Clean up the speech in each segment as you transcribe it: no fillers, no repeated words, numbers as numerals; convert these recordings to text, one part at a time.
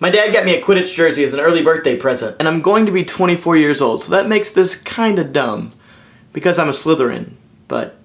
My dad got me a Quidditch jersey as an early birthday present, and I'm going to be 24 years old, so that makes this kinda dumb. Because I'm a Slytherin, but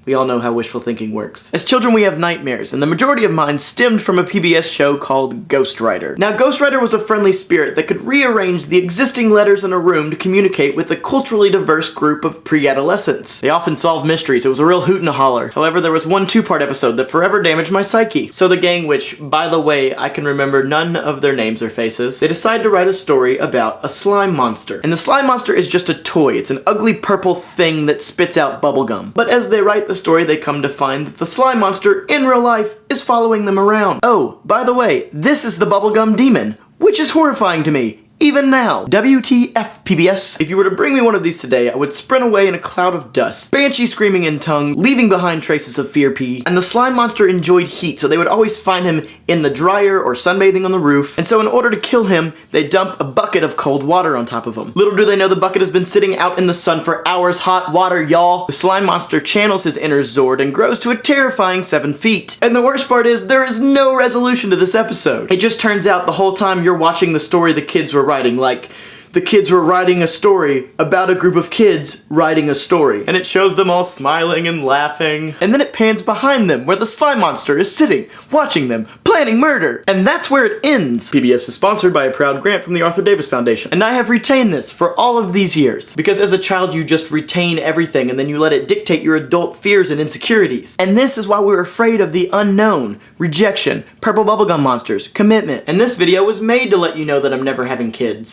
we all know how wishful thinking works. As children, we have nightmares, and the majority of mine stemmed from a PBS show called Ghost Rider. Now, Ghost Rider was a friendly spirit that could rearrange the existing letters in a room to communicate with a culturally diverse group of pre-adolescents. They often solved mysteries. It was a real hoot and a holler. However, there was one two-part episode that forever damaged my psyche. So the gang, which, by the way, I can remember none of their names or faces, they decide to write a story about a slime monster. And the slime monster is just a toy. It's an ugly purple thing that spits out bubblegum. But as they write the story, they come to find that the slime monster in real life is following them around. Oh, by the way, this is the bubblegum demon, which is horrifying to me. Even now. WTF, PBS. If you were to bring me one of these today, I would sprint away in a cloud of dust, banshee screaming in tongue, leaving behind traces of fear pee, and the slime monster enjoyed heat, so they would always find him in the dryer or sunbathing on the roof, and so in order to kill him, they dump a bucket of cold water on top of him. Little do they know the bucket has been sitting out in the sun for hours. Hot water, y'all. The slime monster channels his inner Zord and grows to a terrifying 7 feet. And the worst part is, there is no resolution to this episode. It just turns out the whole time you're watching the story the kids were writing, like the kids were writing a story about a group of kids writing a story. And it shows them all smiling and laughing. And then it pans behind them where the slime monster is sitting, watching them, planning murder. And that's where it ends. PBS is sponsored by a proud grant from the Arthur Davis Foundation. And I have retained this for all of these years. Because as a child you just retain everything and then you let it dictate your adult fears and insecurities. And this is why we're afraid of the unknown, rejection, purple bubblegum monsters, commitment. And this video was made to let you know that I'm never having kids.